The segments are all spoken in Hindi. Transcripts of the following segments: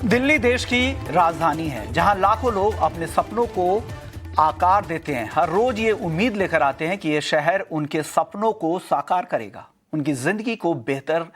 दिल्ली देश की राजधानी है, जहां लाखों लोग अपने सपनों को आकार देते हैं। हर रोज ये उम्मीद लेकर आते हैं कि ये शहर उनके सपनों को साकार करेगा, उनकी जिंदगी को बेहतर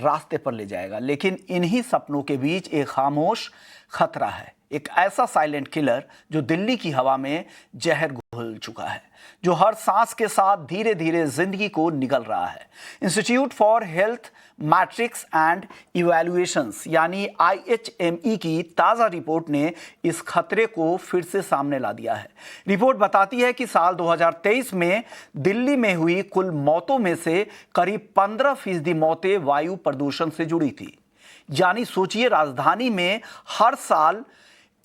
रास्ते पर ले जाएगा। लेकिन इन्हीं सपनों के बीच एक खामोश खतरा है, एक ऐसा साइलेंट किलर जो दिल्ली की हवा में जहर घुल चुका है, जो हर सांस के साथ धीरे धीरे जिंदगी को निगल रहा है। Institute for health matrix and evaluations यानी IHME की ताज़ा रिपोर्ट ने इस खतरे को फिर से सामने ला दिया है। रिपोर्ट बताती है कि साल 2023 में दिल्ली में हुई कुल मौतों में से करीब 15% मौतें वायु प्रदूषण से जुड़ी थी। यानी सोचिए, राजधानी में हर साल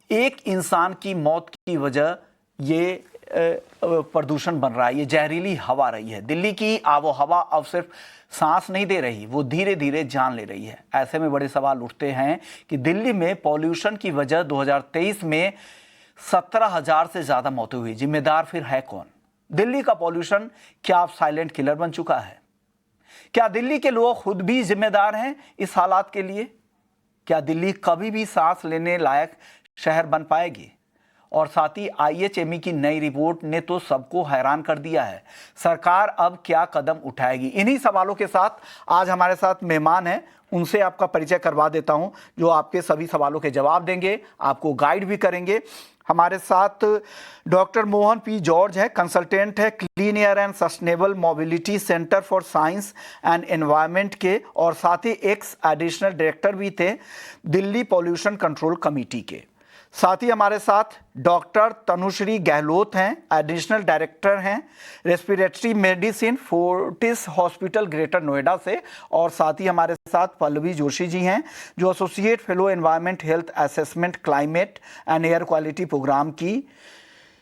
एक इंसान की मौत की वजह ये प्रदूषण बन रहा है, ये जहरीली हवा रही है। दिल्ली की आबो हवा अब सिर्फ सांस नहीं दे रही, वो धीरे धीरे जान ले रही है। ऐसे में बड़े सवाल उठते हैं कि दिल्ली में पॉल्यूशन की वजह 2023 में 17,000 से ज़्यादा मौतें हुई। जिम्मेदार फिर है कौन? दिल्ली का पॉल्यूशन क्या अब साइलेंट किलर बन चुका है? क्या दिल्ली के लोग खुद भी जिम्मेदार हैं इस हालात के लिए? क्या दिल्ली कभी भी सांस लेने लायक शहर बन पाएगी? और साथ ही IHME की नई रिपोर्ट ने तो सबको हैरान कर दिया है। सरकार अब क्या कदम उठाएगी? इन्हीं सवालों के साथ आज हमारे साथ मेहमान हैं, उनसे आपका परिचय करवा देता हूं, जो आपके सभी सवालों के जवाब देंगे, आपको गाइड भी करेंगे। हमारे साथ डॉक्टर मोहन पी जॉर्ज है, कंसल्टेंट है clean air and sustainable mobility centre for science and environment के, और साथ ही एक्स एडिशनल डायरेक्टर भी थे दिल्ली पॉल्यूशन कंट्रोल कमेटी के। साथ ही हमारे साथ डॉक्टर तनुश्री गहलोत हैं, एडिशनल डायरेक्टर हैं respiratory medicine Fortis hospital greater Noida से, और साथ ही हमारे साथ पल्लवी जोशी जी हैं, जो associate fellow environment health assessment climate and air quality programme की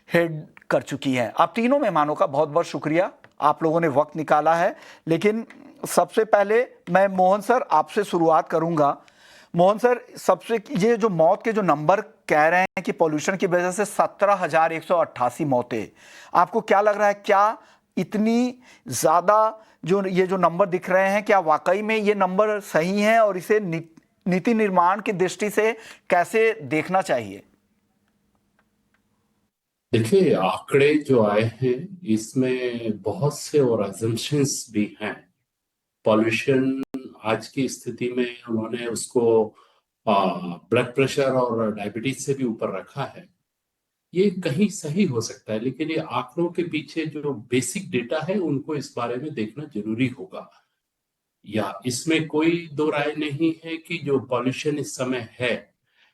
हेड कर चुकी हैं। आप तीनों मेहमानों का बहुत बहुत शुक्रिया, आप लोगों ने वक्त निकाला है। लेकिन सबसे पहले मैं मोहन सर आपसे शुरुआत करूंगा। मोहन सर, सबसे ये जो मौत के जो नंबर कह रहे हैं कि पॉल्यूशन की वजह से 17,188 मौतें, आपको क्या लग रहा है, क्या इतनी ज़्यादा जो ये जो नंबर दिख रहे हैं, क्या वाकई में ये नंबर सही हैं और इसे नीति निर्माण की दृष्टि से कैसे देखना चाहिए? देखिए, आंकड़े जो आए हैं इसमें बहुत से और अजम्पशंस भी हैं। पॉल्यूशन आज की स्थिति में उन्होंने उसको ब्लड प्रेशर और डायबिटीज से भी ऊपर रखा है। ये कहीं सही हो सकता है, लेकिन ये आंकड़ों के पीछे जो बेसिक डेटा है उनको इस बारे में देखना जरूरी होगा। या इसमें कोई दो राय नहीं है कि जो पॉल्यूशन इस समय है,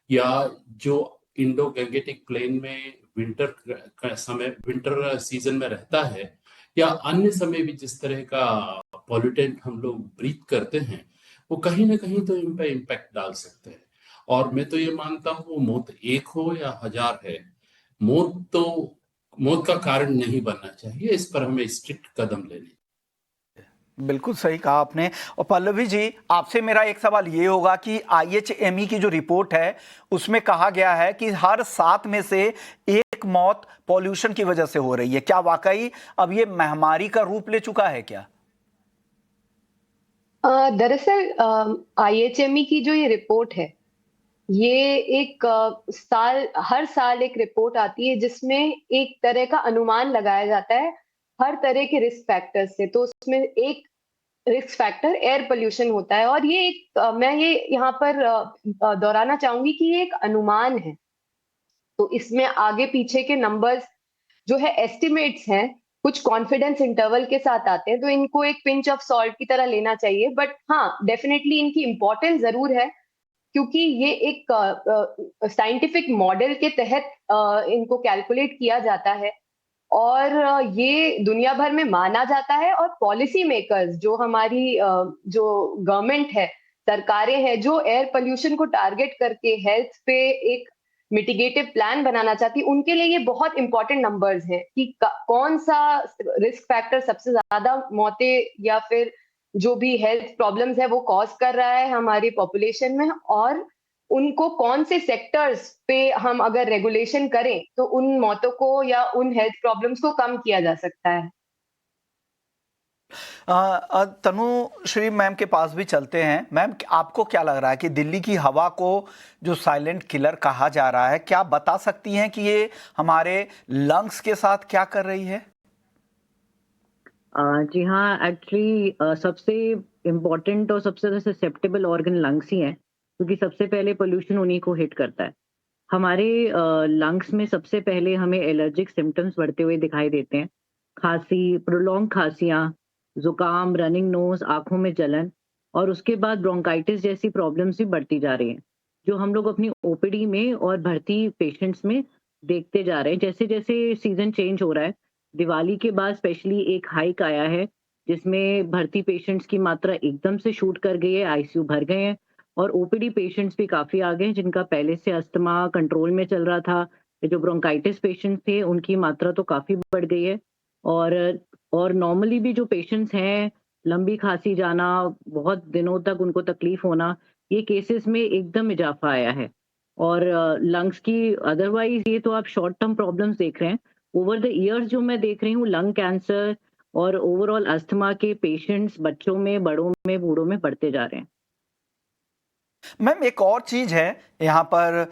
या जो इंडो गैंगेटिक प्लेन में विंटर का समय, विंटर सीजन में रहता है, या अन्य समय भी जिस तरह का पॉल्यूटेंट हम लोग ब्रीथ करते हैं, वो कहीं ना कहीं तो इन पे इम्पैक्ट डाल सकते हैं। और मैं तो ये मानता हूँ, वो मौत एक हो या हजार है, मौत का कारण नहीं बनना चाहिए। इस पर हमें स्ट्रिक्ट कदम लेने। बिल्कुल सही कहा आपने। और पल्लवी जी, आपसे मेरा एक सवाल ये होगा कि IHME की जो रिपोर्ट है उसमें कहा गया है कि हर 7 में से एक मौत पॉल्यूशन की वजह से हो रही है। क्या वाकई अब ये महामारी का रूप ले चुका है क्या? दरअसल IHME की जो ये रिपोर्ट है, ये एक हर साल एक रिपोर्ट आती है जिसमें एक तरह का अनुमान लगाया जाता है हर तरह के रिस्क फैक्टर से। तो उसमें एक रिस्क फैक्टर एयर पोल्यूशन होता है, और ये एक मैं ये यहाँ पर दोहराना चाहूंगी कि ये एक अनुमान है। तो इसमें आगे पीछे के नंबर्स जो है एस्टिमेट्स हैं, कुछ कॉन्फिडेंस इंटरवल के साथ आते हैं, तो इनको एक पिंच ऑफ सॉल्ट की तरह लेना चाहिए। बट हाँ, डेफिनेटली इनकी इंपॉर्टेंस जरूर है, क्योंकि ये एक साइंटिफिक मॉडल के तहत इनको कैलकुलेट किया जाता है, और ये दुनिया भर में माना जाता है। और पॉलिसी मेकर्स जो हमारी जो गवर्नमेंट है, सरकारें हैं, जो एयर पोल्यूशन को टारगेट करके हेल्थ पे एक मिटिगेटिव प्लान बनाना चाहती है, उनके लिए ये बहुत इंपॉर्टेंट नंबर्स हैं कि कौन सा रिस्क फैक्टर सबसे ज्यादा मौतें या फिर जो भी हेल्थ प्रॉब्लम्स है वो कॉज कर रहा है हमारी पॉपुलेशन में, और उनको कौन से सेक्टर्स पे हम अगर रेगुलेशन करें तो उन मौतों को या उन हेल्थ प्रॉब्लम्स को कम किया जा सकता है। तनुश्री मैम के पास भी चलते हैं। मैम, आपको क्या लग रहा है कि दिल्ली की हवा को जो साइलेंट किलर कहा जा रहा है, क्या बता सकती हैं कि ये हमारे लंग्स के साथ क्या कर रही है? जी हाँ, एक्चुअली सबसे इम्पोर्टेंट और सबसे ज़्यादा ससेप्टेबल ऑर्गन लंग्स ही हैं, क्योंकि सबसे पहले पोल्यूशन उन्हीं को हिट करता है। हमारे लंग्स में सबसे पहले हमें एलर्जिक सिम्पटम्स बढ़ते हुए दिखाई देते हैं। खाँसी, प्रोलॉन्ग खाँसियाँ, ज़ुकाम, रनिंग नोज़, आँखों में जलन और उसके बाद ब्रोंकाइटिस जैसी प्रॉब्लम्स भी बढ़ती जा रही हैं, जो हम लोग अपनी ओपीडी में और भर्ती पेशेंट्स में देखते जा रहे हैं। जैसे-जैसे सीज़न चेंज हो रहा है, दिवाली के बाद स्पेशली एक हाइक आया है, जिसमें भर्ती पेशेंट्स की मात्रा एकदम से शूट कर गई है, आईसीयू भर गए हैं और ओपीडी पेशेंट्स भी काफ़ी आ गए हैं, जिनका पहले से अस्थमा कंट्रोल में चल रहा था। ये जो ब्रोंकाइटिस पेशेंट्स थे, उनकी मात्रा तो काफ़ी बढ़ गई है और नॉर्मली भी जो पेशेंट्स हैं, लंबी खाँसी जाना, बहुत दिनों तक उनको तकलीफ़ होना, ये केसेज़ में एकदम इज़ाफ़ा आया है। और लंग्स की अदरवाइज़ ये तो आप शॉर्ट टर्म प्रॉब्लम्स देख रहे हैं। ओवर द ईयर्स जो मैं देख रही हूँ लंग कैंसर और ओवरऑल अस्थमा के पेशेंट्स बच्चों में, बड़ों में, बूढ़ों में बढ़ते जा रहे हैं। मैम, एक और चीज है यहाँ पर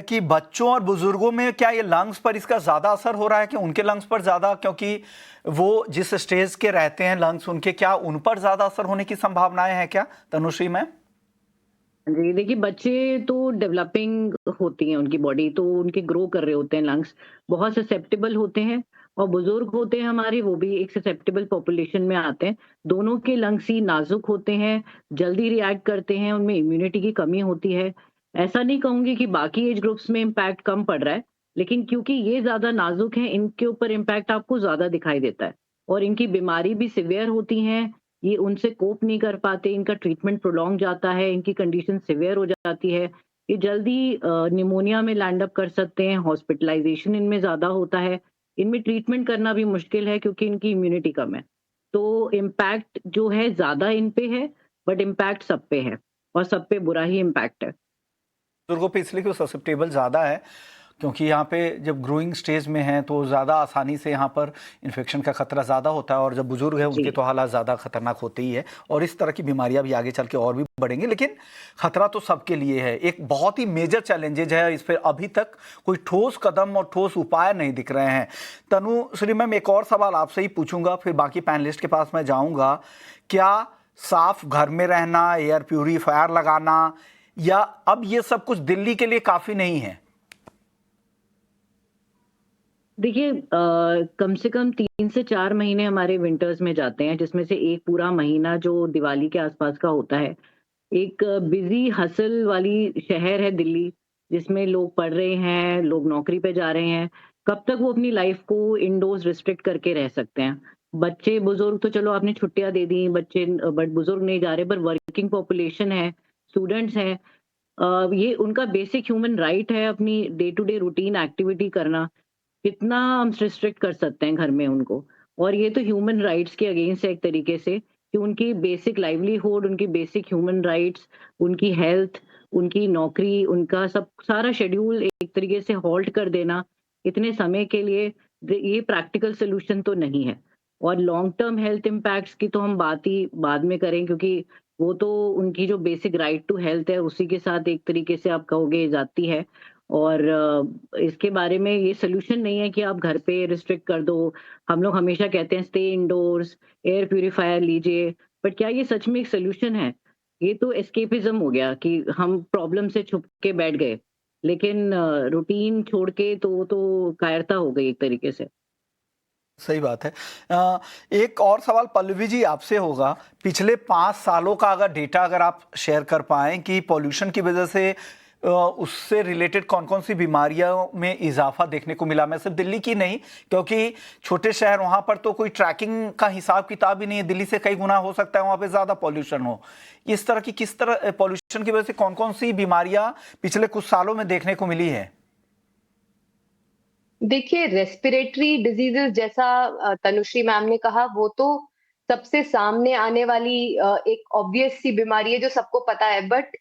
कि बच्चों और बुजुर्गों में क्या ये लंग्स पर इसका ज्यादा असर हो रहा है कि उनके लंग्स पर ज्यादा, क्योंकि वो जिस स्टेज के रहते हैं लंग्स उनके, क्या उन पर ज्यादा असर होने की संभावनाएं हैं क्या, तनुश्री मैम? जी, देखिए बच्चे तो डेवलपिंग होती हैं उनकी बॉडी, तो उनके ग्रो कर रहे होते हैं लंग्स, बहुत ससेप्टेबल होते हैं और बुजुर्ग होते हैं हमारे, वो भी एक ससेप्टेबल पॉपुलेशन में आते हैं। दोनों के लंग्स ही नाजुक होते हैं, जल्दी रिएक्ट करते हैं, उनमें इम्यूनिटी की कमी होती है। ऐसा नहीं कहूँगी कि बाकी एज ग्रुप्स में इम्पैक्ट कम पड़ रहा है, लेकिन क्योंकि ये ज़्यादा नाजुक हैं, इनके ऊपर इम्पैक्ट आपको ज़्यादा दिखाई देता है और इनकी बीमारी भी सीवियर होती हैं, ये उनसे कोप नहीं कर पाते, इनका ट्रीटमेंट प्रोलॉन्ग जाता है, इनकी कंडीशन सीवियर हो जाती है। ये जल्दी निमोनिया में लैंड अप कर सकते हैं, हॉस्पिटलाइज़ेशन इनमें ज़्यादा होता है, इनमें ट्रीटमेंट करना भी मुश्किल है क्योंकि इनकी इम्यूनिटी कम है। तो इम्पैक्ट जो है ज़्यादा इन पे है, बट इम्पैक्ट सब पे है और सब पे बुरा ही इम्पैक्ट है। बुजुर्गों पे इसलिए क्यों ससेप्टेबल ज़्यादा है, क्योंकि यहाँ पे जब ग्रोइंग स्टेज में हैं तो ज़्यादा आसानी से यहाँ पर इन्फेक्शन का खतरा ज़्यादा होता है, और जब बुजुर्ग हैं उनके जी। तो हालात ज़्यादा खतरनाक होते ही है, और इस तरह की बीमारियां भी आगे चल के और भी बढ़ेंगी। लेकिन खतरा तो सबके लिए है। एक बहुत ही मेजर चैलेंजेज है, इस पर अभी तक कोई ठोस कदम और ठोस उपाय नहीं दिख रहे हैं। तनुश्री मैम, एक और सवाल आपसे ही पूछूंगा, फिर बाकी पैनलिस्ट के पास मैं जाऊंगा। क्या साफ घर में रहना, एयर प्यूरिफायर लगाना, या अब ये सब कुछ दिल्ली के लिए काफी नहीं है? देखिए कम से कम 3 से 4 महीने हमारे विंटर्स में जाते हैं, जिसमें से एक पूरा महीना जो दिवाली के आसपास का होता है। एक बिज़ी हसल वाली शहर है दिल्ली, जिसमें लोग पढ़ रहे हैं, लोग नौकरी पे जा रहे हैं। कब तक वो अपनी लाइफ़ को इंडोर्स रिस्ट्रिक्ट करके रह सकते हैं? बच्चे, बुज़ुर्ग तो चलो आपने छुट्टियाँ दे दी, बच्चे बट बुज़ुर्ग नहीं जा रहे, पर वर्किंग पॉपुलेशन है, स्टूडेंट्स हैं। ये उनका बेसिक ह्यूमन राइट है अपनी day to day routine activity करना। कितना हम रिस्ट्रिक्ट कर सकते हैं घर में उनको? और ये तो ह्यूमन राइट्स के अगेंस्ट है एक तरीके से कि उनकी बेसिक लाइवलीहुड, उनकी बेसिक ह्यूमन राइट्स, उनकी हेल्थ, उनकी नौकरी, उनका सब सारा शेड्यूल एक तरीके से हॉल्ट कर देना इतने समय के लिए, ये प्रैक्टिकल सॉल्यूशन तो नहीं है। और लॉन्ग टर्म हेल्थ इम्पैक्ट्स की तो हम बात ही बाद में करें, क्योंकि वो तो उनकी जो बेसिक राइट टू हेल्थ है उसी के साथ एक तरीके से आप कहोगे जाती है। और इसके बारे में ये सॉल्यूशन नहीं है कि आप घर पे रिस्ट्रिक्ट कर दो। हम लोग हमेशा कहते हैं स्टे इंडोर्स, एयर प्यूरिफायर लीजिए, बट क्या ये सच में एक सॉल्यूशन है? ये तो एस्केपिज़्म हो गया कि हम प्रॉब्लम से छुप के बैठ गए। लेकिन रूटीन छोड़ के तो वो तो कायरता हो गई एक तरीके से। सही बात है। एक और सवाल पल्लवी जी आपसे होगा। पिछले 5 सालों का अगर डेटा अगर आप शेयर कर पाएं कि पॉल्यूशन की वजह से उससे रिलेटेड कौन कौन सी बीमारियों में इजाफा देखने को मिला। मैं सिर्फ दिल्ली की नहीं, क्योंकि छोटे शहर वहां पर तो कोई ट्रैकिंग का हिसाब किताब ही नहीं है, दिल्ली से कई गुना हो सकता है वहां पे ज्यादा पॉल्यूशन हो। इस तरह की किस तरह पॉल्यूशन की वजह से कौन कौन सी बीमारियां पिछले कुछ सालों में देखने को मिली है? देखिए, रेस्पिरेटरी डिजीजेस जैसा तनुश्री मैम ने कहा, वो तो सबसे सामने आने वाली एक ऑब्वियस सी बीमारी है जो सबको पता है। बट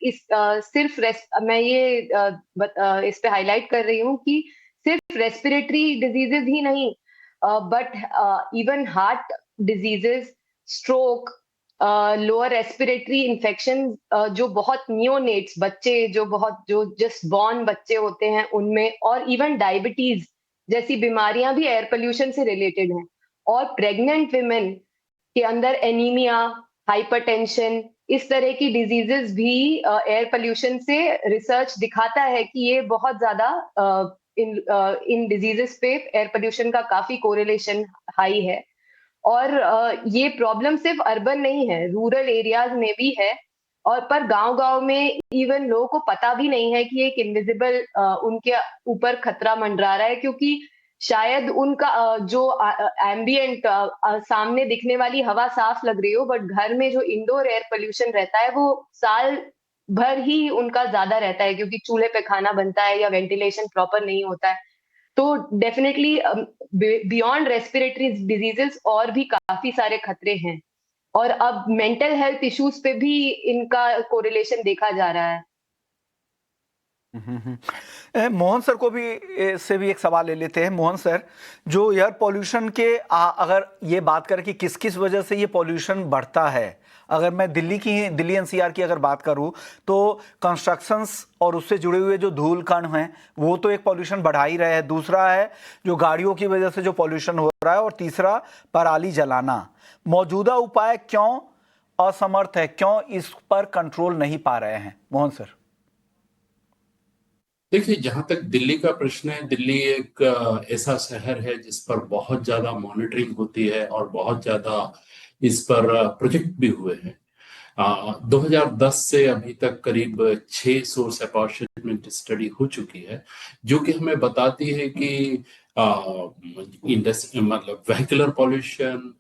सिर्फ मैं ये इस पे हाईलाइट कर रही हूँ कि सिर्फ रेस्पिरेटरी डिजीजेस ही नहीं, but even heart diseases stroke, lower respiratory infection, जो बहुत नियोनेट्स बच्चे, जो जस्ट बॉर्न बच्चे होते हैं उनमें, और इवन डायबिटीज जैसी बीमारियां भी एयर पोल्यूशन से रिलेटेड हैं। और प्रेग्नेंट विमेन के अंदर एनीमिया, हाइपरटेंशन, इस तरह की डिजीजेस भी एयर पोल्यूशन से रिसर्च दिखाता है कि ये बहुत ज्यादा इन डिजीजेस पे एयर पोल्यूशन का काफी कोरिलेशन हाई है। और ये प्रॉब्लम सिर्फ अर्बन नहीं है, रूरल एरियाज में भी है। और पर गांव-गांव में इवन लोगों को पता भी नहीं है कि एक इनविजिबल उनके ऊपर खतरा मंडरा रहा है, क्योंकि शायद उनका जो एम्बिएंट सामने दिखने वाली हवा साफ लग रही हो, बट घर में जो इंडोर एयर पोल्यूशन रहता है वो साल भर ही उनका ज्यादा रहता है, क्योंकि चूल्हे पे खाना बनता है या वेंटिलेशन प्रॉपर नहीं होता है। तो डेफिनेटली बियॉन्ड रेस्पिरेटरी डिजीजेस और भी काफी सारे खतरे हैं, और अब मेंटल हेल्थ इश्यूज पे भी इनका कोरिलेशन देखा जा रहा है। मोहन सर को भी से भी एक सवाल ले लेते हैं। मोहन सर, जो एयर पॉल्यूशन के अगर ये बात करें कि किस किस वजह से ये पॉल्यूशन बढ़ता है, अगर मैं दिल्ली एनसीआर की अगर बात करूं तो कंस्ट्रक्शंस और उससे जुड़े हुए जो धूल कण हैं वो तो एक पॉल्यूशन बढ़ा ही रहे हैं, दूसरा है जो गाड़ियों की वजह से जो पॉल्यूशन हो रहा है, और तीसरा पराली जलाना। मौजूदा उपाय क्यों असमर्थ है, क्यों इस पर कंट्रोल नहीं पा रहे हैं? मोहन सर। देखिए, जहां तक दिल्ली का प्रश्न है, दिल्ली एक ऐसा शहर है जिस पर बहुत ज्यादा मॉनिटरिंग होती है और बहुत ज्यादा इस पर प्रोजेक्ट भी हुए हैं। 2010 से अभी तक करीब 6 सोर्स अपॉर्चुनिटी स्टडी हो चुकी है, जो कि हमें बताती है कि इंडस्ट्री मतलब vehicular pollution,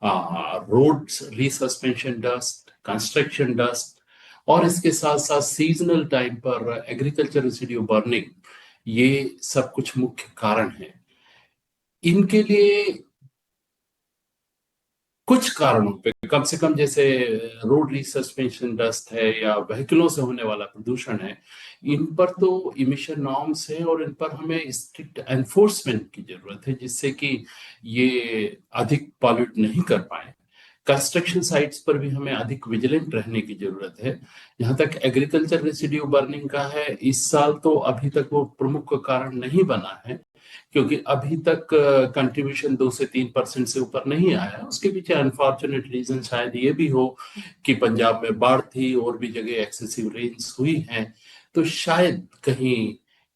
road resuspension dust, construction dust, और इसके साथ साथ सीजनल टाइम पर एग्रीकल्चर रेसिड्यू बर्निंग, ये सब कुछ मुख्य कारण हैं। इनके लिए कुछ कारणों पे कम से कम, जैसे रोड रीसस्पेंशन डस्ट है या व्हीकलों से होने वाला प्रदूषण है, इन पर तो इमिशन नॉर्म्स है और इन पर हमें स्ट्रिक्ट एनफोर्समेंट की जरूरत है, जिससे कि ये अधिक पॉल्यूट नहीं कर पाए। कंस्ट्रक्शन साइट्स पर भी हमें अधिक विजिलेंट रहने की जरूरत है। जहां तक एग्रीकल्चर रेसिड्यू बर्निंग का है, इस साल तो अभी तक वो प्रमुख कारण नहीं बना है, क्योंकि अभी तक कंट्रीब्यूशन 2 से 3% से ऊपर नहीं आया। उसके पीछे अनफॉर्चुनेट रीजन शायद ये भी हो कि पंजाब में बाढ़ थी और भी जगह एक्सेसिव रेन्स हुई हैं, तो शायद कहीं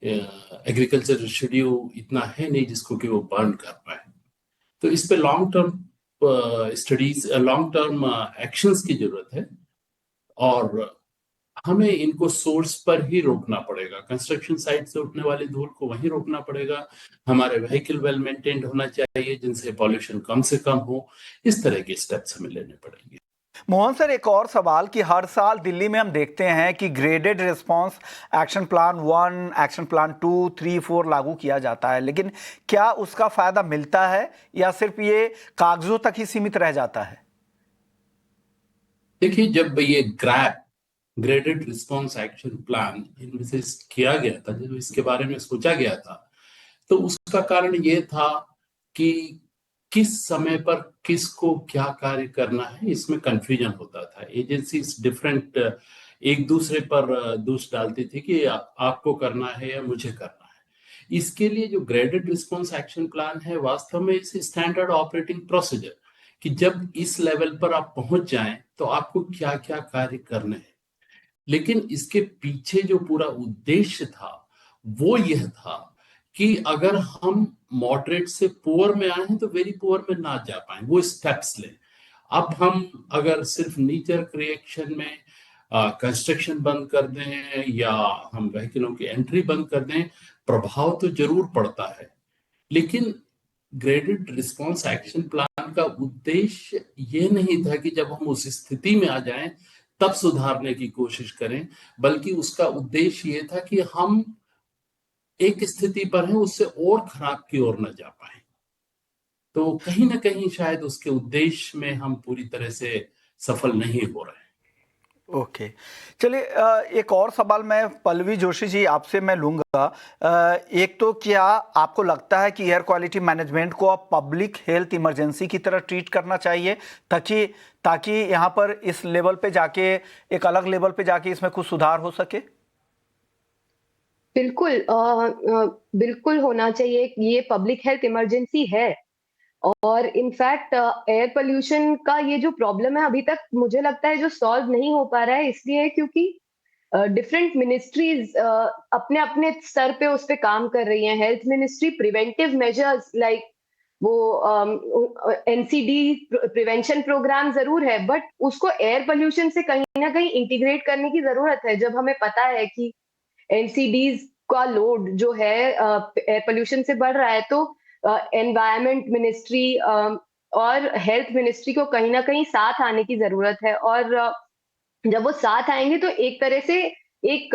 एग्रीकल्चर रेसिड्यू इतना है नहीं जिसको कि वो बर्न कर पाए। तो इस पे long term studies, long term actions की जरूरत है, और हमें इनको सोर्स पर ही रोकना पड़ेगा। कंस्ट्रक्शन साइट से उठने वाली धूल को वहीं रोकना पड़ेगा। हमारे व्हीकल वेल मेंटेन्ड होना चाहिए जिनसे पॉल्यूशन कम से कम हो। इस तरह के स्टेप्स हमें लेने पड़ेंगे। मोहन सर, एक और सवाल कि हर साल दिल्ली में हम देखते हैं कि graded response action plan 1, action plan 2, 3, 4 लागू किया जाता है, लेकिन क्या उसका फायदा मिलता है या सिर्फ ये कागजों तक ही सीमित रह जाता है? देखिए, जब ये ग्रेडेड रिस्पांस एक्शन प्लान इनविजिट किया गया था, जब इसके बारे में सोचा गया था, तो उसका कारण ये था कि किस समय पर किसको क्या कार्य करना है, इसमें कंफ्यूजन होता था। एजेंसीज डिफरेंट एक दूसरे पर दोष डालती थी कि आपको करना है या मुझे करना है। इसके लिए जो ग्रेडेड रिस्पांस एक्शन प्लान है, वास्तव में इस स्टैंडर्ड ऑपरेटिंग प्रोसीजर कि जब इस लेवल पर आप पहुंच जाएं तो आपको क्या क्या कार्य करने हैं। लेकिन इसके पीछे जो पूरा उद्देश्य था वो यह था कि अगर हम मॉडरेट से पुअर में आए हैं तो वेरी पुअर में ना जा पाए, वो स्टेप्स लें। अब हम अगर सिर्फ नीचर रिएक्शन में कंस्ट्रक्शन बंद कर दें या हम व्हीकलों की एंट्री बंद कर दें, प्रभाव तो जरूर पड़ता है, लेकिन ग्रेडेड रिस्पांस एक्शन प्लान का उद्देश्य ये नहीं था कि जब हम उस स्थिति में आ जाएं तब सुधारने की कोशिश करें, बल्कि उसका उद्देश्य ये था कि हम एक स्थिति पर हैं उससे और खराब की ओर न जा पाए। तो कहीं ना कहीं शायद उसके उद्देश्य में हम पूरी तरह से सफल नहीं हो रहे हैं। ओके, चलिए एक और सवाल मैं पल्लवी जोशी जी आपसे मैं लूंगा। एक तो क्या आपको लगता है कि एयर क्वालिटी मैनेजमेंट को अब पब्लिक हेल्थ इमरजेंसी की तरह ट्रीट करना चाहिए, ताकि ताकि यहाँ पर इस लेवल पे जाके, एक अलग लेवल पे जाके इसमें कुछ सुधार हो सके? बिल्कुल बिल्कुल होना चाहिए। ये पब्लिक हेल्थ इमरजेंसी है और इनफैक्ट एयर पोल्यूशन का ये जो प्रॉब्लम है अभी तक मुझे लगता है जो सॉल्व नहीं हो पा रहा है, इसलिए क्योंकि डिफरेंट मिनिस्ट्रीज अपने अपने स्तर पे उस पे काम कर रही हैं। Health ministry preventive measures like वो एनसीडी प्रिवेंशन प्रोग्राम जरूर है, बट उसको एयर पोल्यूशन से कहीं ना कहीं इंटीग्रेट करने की जरूरत है। जब हमें पता है कि एनसीडीज का लोड जो है एयर पोल्यूशन से बढ़ रहा है, तो एनवायरमेंट मिनिस्ट्री और हेल्थ मिनिस्ट्री को कहीं ना कहीं साथ आने की जरूरत है। और जब वो साथ आएंगे तो एक तरह से एक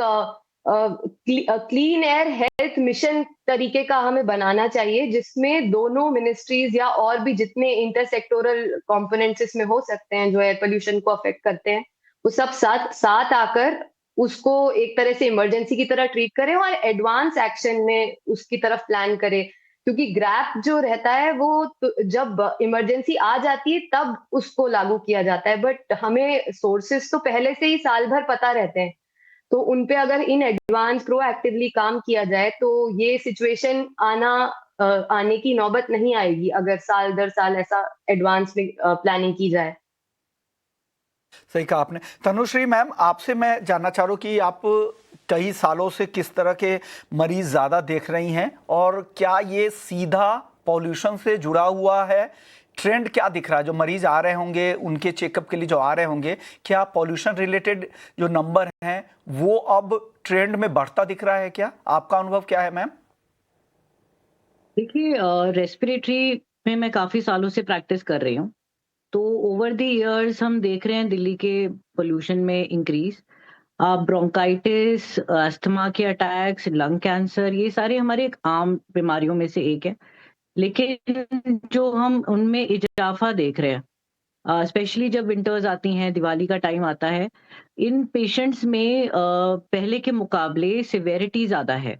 क्लीन एयर हेल्थ मिशन तरीके का हमें बनाना चाहिए, जिसमें दोनों मिनिस्ट्रीज या और भी जितने इंटरसेक्टोरल कंपोनेंट्स इसमें हो सकते हैं जो एयर पोल्यूशन को अफेक्ट करते हैं, वो सब साथ साथ आकर उसको एक तरह से इमरजेंसी की तरह ट्रीट करें और एडवांस एक्शन में उसकी तरफ प्लान करें। क्योंकि ग्रैप जो रहता है वो जब इमरजेंसी आ जाती है तब उसको लागू किया जाता है, बट हमें सोर्सेस तो पहले से ही साल भर पता रहते हैं, तो उन पे अगर इन एडवांस प्रोएक्टिवली काम किया जाए तो ये सिचुएशन आने की नौबत नहीं आएगी, अगर साल दर साल ऐसा एडवांस में प्लानिंग की जाए। सही कहा आपने। तनुश्री मैम, आपसे मैं जानना चाह रहा हूँ कि आप कई सालों से किस तरह के मरीज ज़्यादा देख रही हैं, और क्या ये सीधा पॉल्यूशन से जुड़ा हुआ है? ट्रेंड क्या दिख रहा है? जो मरीज आ रहे होंगे, उनके चेकअप के लिए जो आ रहे होंगे, क्या पॉल्यूशन रिलेटेड जो नंबर हैं वो अब ट्रेंड में बढ़ता दिख रहा है? क्या आपका अनुभव क्या है मैम? देखिए, रेस्पिरेटरी में मैं काफ़ी सालों से प्रैक्टिस कर रही हूँ। तो ओवर द इयर्स हम देख रहे हैं दिल्ली के पोल्यूशन में इंक्रीज। ब्रोंकाइटिस, अस्थमा के अटैक्स, लंग कैंसर, ये सारे हमारे एक आम बीमारियों में से एक है। लेकिन जो हम उनमें इजाफा देख रहे हैं, स्पेशली जब विंटर्स आती हैं, दिवाली का टाइम आता है, इन पेशेंट्स में पहले के मुकाबले सिवियरिटी ज़्यादा है।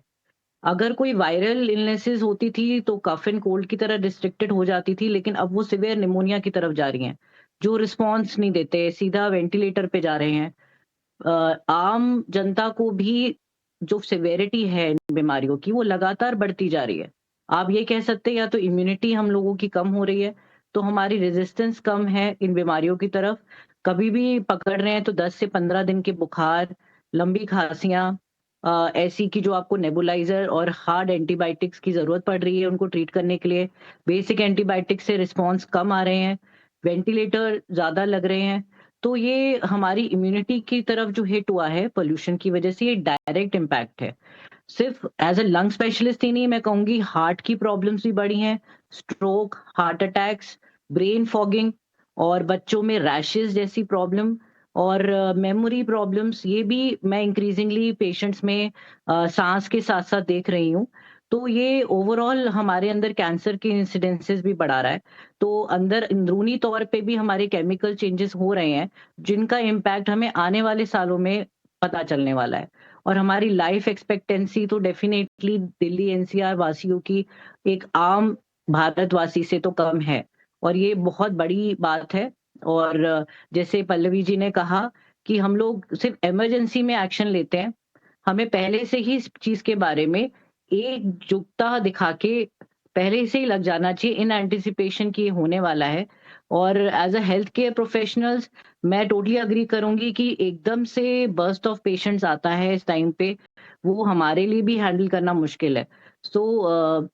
अगर कोई वायरल इलनेसेस होती थी तो कफ एंड कोल्ड की तरह रिस्ट्रिक्टेड हो जाती थी, लेकिन अब वो सिवियर निमोनिया की तरफ जा रही हैं, जो रिस्पॉन्स नहीं देते, सीधा वेंटिलेटर पे जा रहे हैं। आम जनता को भी जो सिवियरिटी है इन बीमारियों की, वो लगातार बढ़ती जा रही है। आप ये कह सकते हैं या तो इम्यूनिटी हम लोगों की कम हो रही है, तो हमारी रेजिस्टेंस कम है इन बीमारियों की तरफ। कभी भी पकड़ रहे हैं तो 10 से 15 दिन के बुखार, लंबी खांसियाँ, ऐसी कि जो आपको नेबुलाइज़र और हार्ड एंटीबायोटिक्स की ज़रूरत पड़ रही है उनको ट्रीट करने के लिए। बेसिक एंटीबायोटिक्स से रिस्पॉन्स कम आ रहे हैं, वेंटिलेटर ज़्यादा लग रहे हैं। तो ये हमारी इम्यूनिटी की तरफ जो हिट हुआ है पोल्यूशन की वजह से, ये डायरेक्ट इम्पैक्ट है। सिर्फ एज अ लंग स्पेशलिस्ट ही नहीं, मैं कहूँगी हार्ट की प्रॉब्लम्स भी बढ़ी हैं, stroke, heart attacks, brain fogging, और बच्चों में रैशेज़ जैसी प्रॉब्लम, और मेमोरी प्रॉब्लम्स, ये भी मैं इंक्रीजिंगली पेशेंट्स में सांस के साथ साथ देख रही हूँ। तो ये ओवरऑल हमारे अंदर कैंसर के इंसिडेंसेस भी बढ़ा रहा है। तो अंदर अंदरूनी तौर पे भी हमारे केमिकल चेंजेस हो रहे हैं, जिनका इम्पैक्ट हमें आने वाले सालों में पता चलने वाला है। और हमारी लाइफ एक्सपेक्टेंसी तो डेफिनेटली दिल्ली एनसीआर वासियों की एक आम भारतवासी से तो कम है, और ये बहुत बड़ी बात है। और जैसे पल्लवी जी ने कहा कि हम लोग सिर्फ इमरजेंसी में एक्शन लेते हैं, हमें पहले से ही इस चीज़ के बारे में एकजुटता दिखा के पहले से ही लग जाना चाहिए इन एंटिसिपेशन कि ये होने वाला है। और as a health care professionals, मैं टोटली एग्री करूँगी कि एकदम से बर्स्ट ऑफ पेशेंट्स आता है इस टाइम पे, वो हमारे लिए भी हैंडल करना मुश्किल है। सो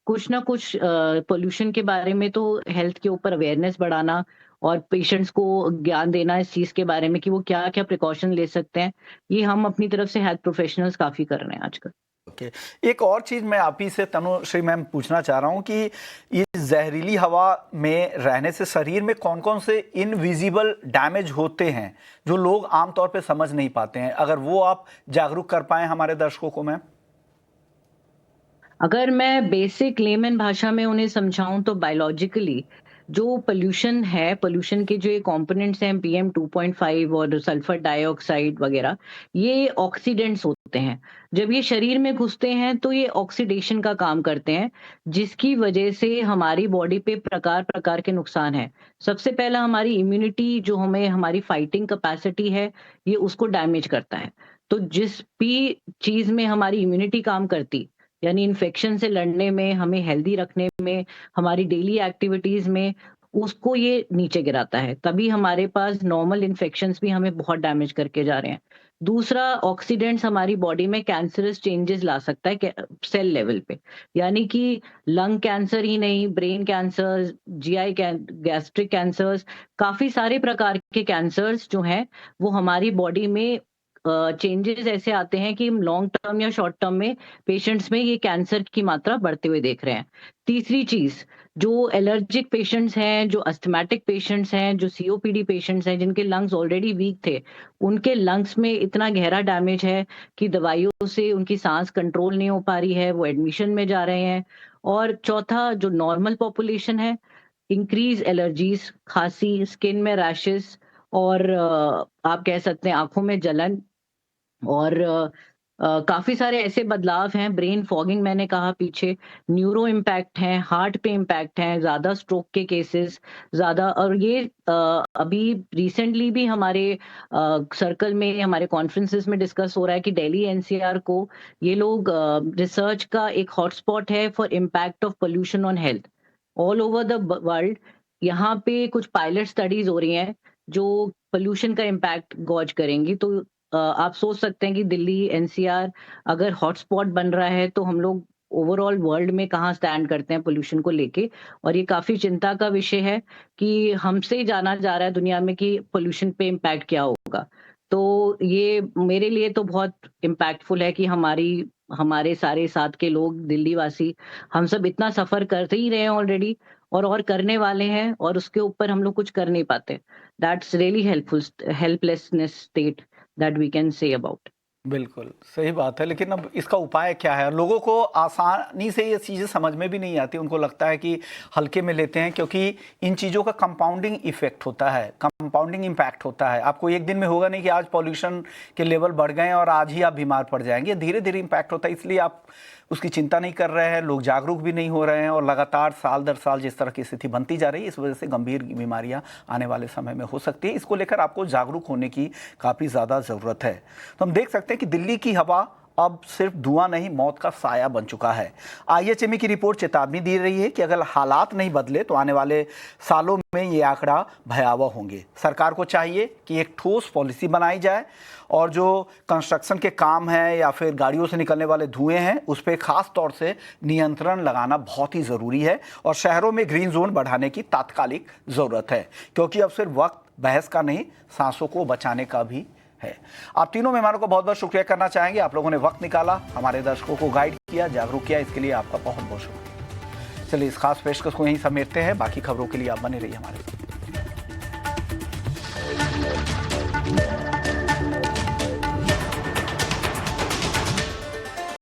कुछ ना कुछ पोल्यूशन के बारे में तो हेल्थ के ऊपर अवेयरनेस बढ़ाना और पेशेंट्स को ज्ञान देना इस चीज़ के बारे में कि वो क्या-क्या प्रिकॉशन ले सकते हैं, ये हम अपनी तरफ से हेल्थ प्रोफेशनल्स काफ़ी कर रहे हैं आजकल। ओके, एक और चीज़ मैं आप ही से तनुश्री मैम पूछना चाह रहा हूँ कि ये जहरीली हवा में रहने से शरीर में कौन-कौन से इनविजिबल डैमेज होते हैं जो लोग आमतौर पे समझ नहीं पाते हैं? अगर वो आप जागरूक कर पाएं हमारे दर्शकों को मैम। अगर मैं बेसिक लेमन भाषा में उन्हें समझाऊँ तो बायोलॉजिकली जो पोल्यूशन है, पोल्यूशन के जो ये कंपोनेंट्स हैं PM 2.5 और सल्फर डाइऑक्साइड वगैरह, ये ऑक्सीडेंट्स होते हैं। जब ये शरीर में घुसते हैं तो ये ऑक्सीडेशन का काम करते हैं, जिसकी वजह से हमारी बॉडी पे प्रकार-प्रकार के नुकसान हैं। सबसे पहला हमारी इम्यूनिटी, जो हमें हमारी फाइटिंग कैपेसिटी है, ये उसको डैमेज करता है। तो जिस भी चीज़ में हमारी इम्यूनिटी काम करती, यानी इन्फेक्शन से लड़ने में, हमें हेल्दी रखने में, हमारी डेली एक्टिविटीज़ में, उसको ये नीचे गिराता है। तभी हमारे पास नॉर्मल इन्फेक्शंस भी हमें बहुत डैमेज करके जा रहे हैं। दूसरा, ऑक्सीडेंट्स हमारी बॉडी में कैंसरस चेंजेस ला सकता है सेल लेवल पे। यानी कि लंग कैंसर ही नहीं, brain cancers, GI gastric cancers, काफ़ी सारे प्रकार के कैंसर्स जो हैं, वो हमारी बॉडी में चेंजेस ऐसे आते हैं कि लॉन्ग टर्म या शॉर्ट टर्म में पेशेंट्स में ये कैंसर की मात्रा बढ़ते हुए देख रहे हैं। तीसरी चीज़, जो एलर्जिक पेशेंट्स हैं, जो अस्थमैटिक पेशेंट्स हैं, जो COPD पेशेंट्स हैं, जिनके लंग्स ऑलरेडी वीक थे, उनके लंग्स में इतना गहरा डैमेज है कि दवाइयों से उनकी सांस कंट्रोल नहीं हो पा रही है, वो एडमिशन में जा रहे हैं। और चौथा, जो नॉर्मल पॉपुलेशन है, इंक्रीज एलर्जीज, खांसी, स्किन में रैशेस और आप कह सकते हैं आंखों में जलन, और काफ़ी सारे ऐसे बदलाव हैं। ब्रेन फॉगिंग मैंने कहा पीछे, न्यूरो इम्पैक्ट हैं, हार्ट पे इम्पैक्ट हैं, ज़्यादा स्ट्रोक के केसेस ज़्यादा। और ये अभी रिसेंटली भी हमारे सर्कल में, हमारे कॉन्फ्रेंसेस में डिस्कस हो रहा है कि दिल्ली NCR को ये लोग रिसर्च का एक हॉटस्पॉट है for impact of pollution on health all over the world. यहाँ पे कुछ पायलट स्टडीज हो रही हैं जो पोल्यूशन का इम्पैक्ट गॉज करेंगी। तो आप सोच सकते हैं कि दिल्ली NCR अगर हॉटस्पॉट बन रहा है तो हम लोग ओवरऑल वर्ल्ड में कहाँ स्टैंड करते हैं पोल्यूशन को लेके। और ये काफ़ी चिंता का विषय है कि हमसे ही जाना जा रहा है दुनिया में कि पोल्यूशन पे इम्पैक्ट क्या होगा। तो ये मेरे लिए तो बहुत इम्पैक्टफुल है कि हमारे सारे साथ के लोग, दिल्ली वासी, हम सब इतना सफ़र कर ही रहे हैं ऑलरेडी और करने वाले हैं, और उसके ऊपर हम लोग कुछ कर नहीं पाते। That's really helplessness state that we can say about। बिल्कुल सही बात है, लेकिन अब इसका उपाय क्या है? लोगों को आसानी से ये चीज़ें समझ में भी नहीं आती, उनको लगता है कि हल्के में लेते हैं, क्योंकि इन चीज़ों का कंपाउंडिंग इफेक्ट होता है, कंपाउंडिंग इम्पैक्ट होता है। आपको एक दिन में होगा नहीं कि आज पॉल्यूशन के लेवल बढ़ गए और आज ही आप बीमार पड़ जाएंगे, धीरे धीरे इम्पैक्ट होता है। इसलिए आप उसकी चिंता नहीं कर रहे हैं, लोग जागरूक भी नहीं हो रहे हैं, और लगातार साल दर साल जिस तरह की स्थिति बनती जा रही है, इस वजह से गंभीर बीमारियां आने वाले समय में हो सकती है। इसको लेकर आपको जागरूक होने की काफ़ी ज़्यादा ज़रूरत है। तो हम देख सकते हैं कि दिल्ली की हवा अब सिर्फ धुआं नहीं, मौत का साया बन चुका है। IHME की रिपोर्ट चेतावनी दे रही है कि अगर हालात नहीं बदले तो आने वाले सालों में ये आंकड़ा भयावह होंगे। सरकार को चाहिए कि एक ठोस पॉलिसी बनाई जाए, और जो कंस्ट्रक्शन के काम हैं या फिर गाड़ियों से निकलने वाले धुएं हैं, उस पर खास तौर से नियंत्रण लगाना बहुत ही ज़रूरी है। और शहरों में ग्रीन जोन बढ़ाने की तात्कालिक ज़रूरत है, क्योंकि अब सिर्फ वक्त बहस का नहीं, सांसों को बचाने का भी है। आप तीनों मेहमानों को बहुत बहुत शुक्रिया करना चाहेंगे। आप लोगों ने वक्त निकाला, हमारे दर्शकों को गाइड किया, जागरूक किया, इसके लिए आपका बहुत बहुत शुक्रिया। चलिए इस खास पेशकश को यहीं समेटते हैं। बाकी खबरों के लिए आप बने रहिए हमारे साथ।